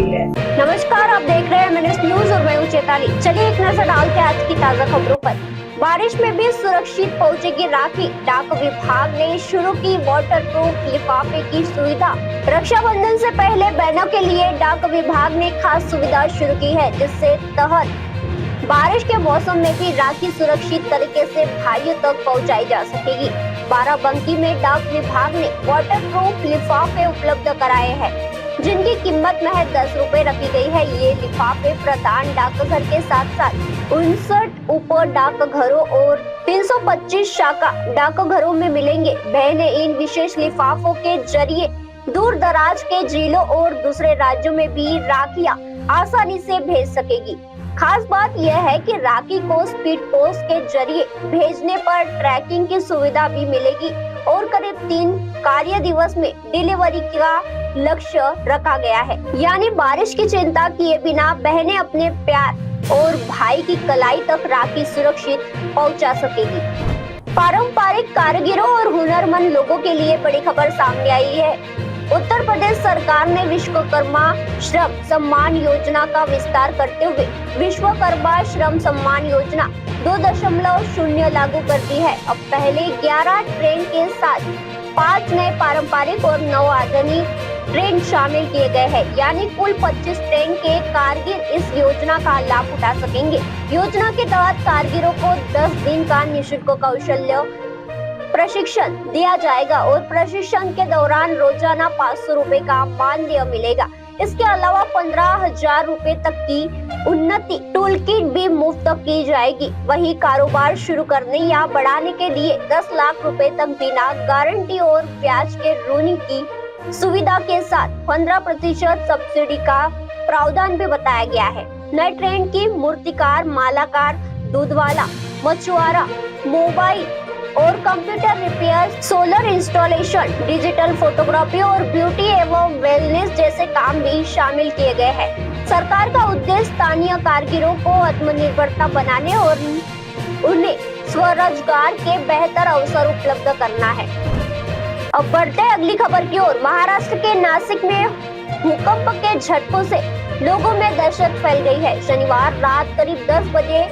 रही है। नमस्कार, आप देख रहे हैं मिनट न्यूज और मैं हूं चेताली। चलिए एक नजर डालते हैं आज की ताजा खबरों पर। बारिश में भी सुरक्षित पहुंचेगी राखी। डाक विभाग ने शुरू की वाटरप्रूफ लिफाफे की सुविधा। रक्षाबंधन से पहले बहनों के लिए डाक विभाग ने खास सुविधा शुरू की है, जिससे तहत बारिश के मौसम में भी राखी सुरक्षित तरीके से भाइयों तक पहुंचाई जा सकेगी। बाराबंकी में डाक विभाग ने वाटरप्रूफ लिफाफे उपलब्ध कराए हैं, जिनकी कीमत महज 10 रुपए रखी गई है। ये लिफाफे प्रधान डाकघर के साथ साथ 59 उप डाकघरों और 325 शाखा डाकघरों में मिलेंगे। बहनें इन विशेष लिफाफों के जरिए दूर दराज के जिलों और दूसरे राज्यों में भी राखियां आसानी से भेज सकेगी। खास बात यह है कि राखी को स्पीड पोस्ट के जरिए भेजने पर ट्रैकिंग की सुविधा भी मिलेगी और करीब 3 कार्य दिवस में डिलीवरी का लक्ष्य रखा गया है। यानी बारिश की चिंता किए बिना बहनें अपने प्यार और भाई की कलाई तक राखी सुरक्षित पहुंचा सकेगी। पारंपरिक कारीगरों और हुनरमंद लोगों के लिए बड़ी खबर सामने आई है। उत्तर प्रदेश सरकार ने विश्वकर्मा श्रम सम्मान योजना का विस्तार करते हुए विश्वकर्मा श्रम सम्मान योजना 2.0 लागू कर दी है। अब पहले 11 ट्रेन के साथ 5 नए पारंपरिक और 9 आधुनिक ट्रेन शामिल किए गए हैं, यानी कुल 25 ट्रेन के कारीगर इस योजना का लाभ उठा सकेंगे। योजना के तहत कारीगरों को 10 दिन का निःशुल्क कौशल्य प्रशिक्षण दिया जाएगा और प्रशिक्षण के दौरान रोजाना 500 रुपए का मानदेय मिलेगा। इसके अलावा 15,000 रुपए तक की उन्नति टूल किट भी मुफ्त की जाएगी। वही कारोबार शुरू करने या बढ़ाने के लिए 10 लाख रुपए तक बिना गारंटी और ब्याज के ऋण की सुविधा के साथ 15% सब्सिडी का प्रावधान भी बताया गया है। नए ट्रेन की मूर्तिकार, मालाकार, दूधवाला, मछुआरा, मोबाइल और computer repair, solar installation, digital photography और ब्यूटी एवं वेलनेस जैसे काम भी शामिल किए गए हैं। सरकार का उद्देश्य स्थानीय कारीगरों को आत्मनिर्भरता बनाने और उन्हें स्वरोजगार के बेहतर अवसर उपलब्ध करना है। अब बढ़ते हैं अगली खबर की ओर। महाराष्ट्र के नासिक में भूकंप के झटकों से लोगों में दहशत फैल गई है। शनिवार रात करीब 10 बजे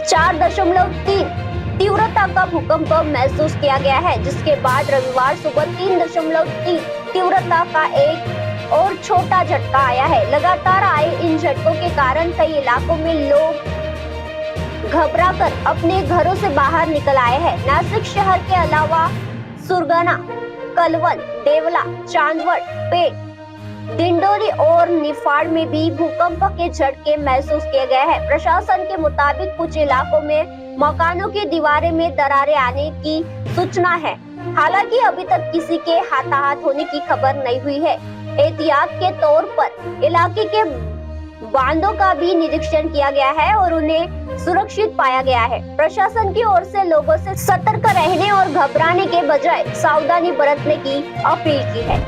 4.3 तीव्रता का भूकंप महसूस किया गया है, जिसके बाद रविवार सुबह 3.3 तीव्रता का एक और छोटा झटका आया है। लगातार आए इन झटकों के कारण कई इलाकों में लोग घबराकर अपने घरों से बाहर निकल आए हैं। नासिक शहर के अलावा सुरगाणा, कलवल, देवला, चांदवड, पेठ, दिंडोरी और निफाड़ में भी भूकंप के झटके महसूस किए गए हैं। प्रशासन के मुताबिक कुछ इलाकों में मकानों की दीवारें में दरारें आने की सूचना है। हालांकि अभी तक किसी के हताहत होने की खबर नहीं हुई है। एहतियात के तौर पर इलाके के बांधों का भी निरीक्षण किया गया है और उन्हें सुरक्षित पाया गया है। प्रशासन की ओर से लोगों से सतर्क रहने और घबराने के बजाय सावधानी बरतने की अपील की है।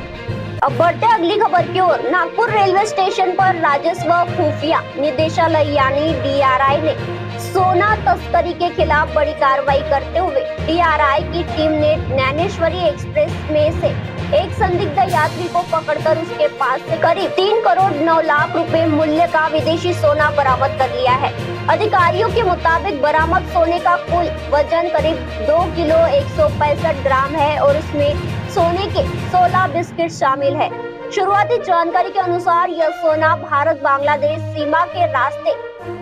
अब बढ़ते अगली खबर की ओर। नागपुर रेलवे स्टेशन पर राजस्व खुफिया निदेशालय यानी DRI ने सोना तस्करी के खिलाफ बड़ी कार्रवाई करते हुए DRI की टीम ने ज्ञानेश्वरी एक्सप्रेस में से एक संदिग्ध यात्री को पकड़कर उसके पास से करीब 3 करोड़ 9 लाख रुपए मूल्य का विदेशी सोना बरामद कर लिया है। अधिकारियों के मुताबिक बरामद सोने का कुल वजन करीब 2 किलो 165 ग्राम है और इसमें सोने के 16 बिस्किट शामिल है। शुरुआती जानकारी के अनुसार यह सोना भारत बांग्लादेश सीमा के रास्ते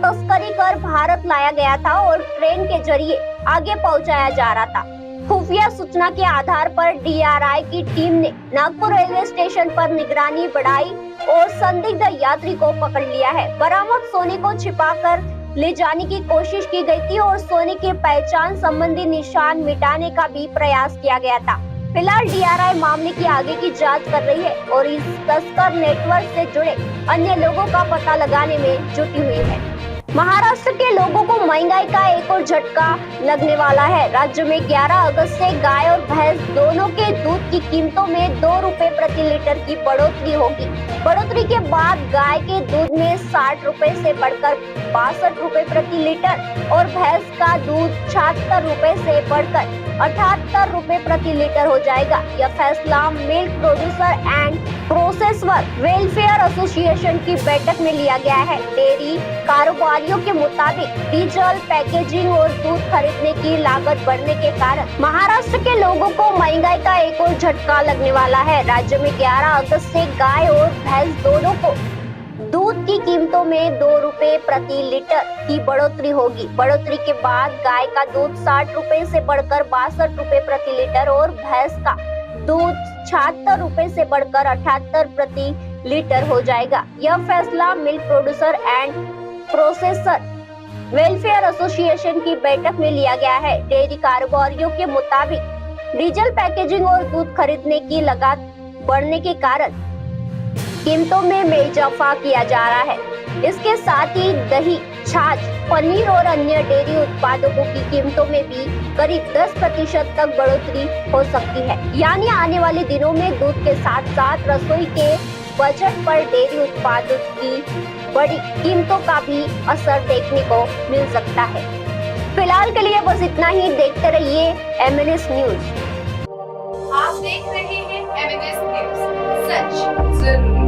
तस्करी कर भारत लाया गया था और ट्रेन के जरिए आगे पहुंचाया जा रहा था। खुफिया सूचना के आधार पर DRI की टीम ने नागपुर रेलवे स्टेशन पर निगरानी बढ़ाई और संदिग्ध यात्री को पकड़ लिया है। बरामद सोने को छिपाकर ले जाने की कोशिश की गई थी और सोने की पहचान संबंधी निशान मिटाने का भी प्रयास किया गया था। फिलहाल DRI मामले की आगे की जांच कर रही है और इस तस्कर नेटवर्क से जुड़े अन्य लोगों का पता लगाने में जुटी हुई है। महाराष्ट्र के लोगों को महंगाई का एक और झटका लगने वाला है। राज्य में 11 अगस्त से गाय और भैंस दोनों के दूध की कीमतों में 2 रुपए प्रति लीटर की बढ़ोतरी होगी। बढ़ोतरी के बाद गाय के दूध में 60 रुपए से बढ़कर 62 रुपए प्रति लीटर और भैंस का दूध 76 रुपए से बढ़कर 78 रुपए प्रति लीटर हो जाएगा। यह फैसला milk producer and processor welfare association की बैठक में लिया गया है। डेयरी कारोबारियों के मुताबिक डीजल, पैकेजिंग और दूध खरीदने की लागत बढ़ने के कारण महाराष्ट्र के लोगों को महंगाई का एक और झटका लगने वाला है। राज्य में 11 अगस्त से गाय और भैंस दोनों को दूध की कीमतों में 2 रुपए प्रति लीटर की बढ़ोतरी होगी। बढ़ोतरी के बाद गाय का दूध 60 रुपए से बढ़कर 62 रुपए प्रति लीटर और भैंस का दूध 76 रुपए से बढ़कर 78 प्रति लीटर हो जाएगा। यह फैसला milk producer and processor welfare association की बैठक में लिया गया है। डेयरी कारोबारियों के मुताबिक डीजल, पैकेजिंग और दूध खरीदने की लागत बढ़ने के कारण कीमतों में इजाफा किया जा रहा है। इसके साथ ही दही, छाछ, पनीर और अन्य डेयरी उत्पादों की कीमतों में भी करीब 10% तक बढ़ोतरी हो सकती है। यानी आने वाले दिनों में दूध के साथ साथ रसोई के बजट पर डेयरी उत्पादों की बड़ी कीमतों का भी असर देखने को मिल सकता है। फिलहाल के लिए बस इतना ही। देखते रहिए MNS न्यूज। आप देख रहे हैं MNS न्यूज, सच जरूर।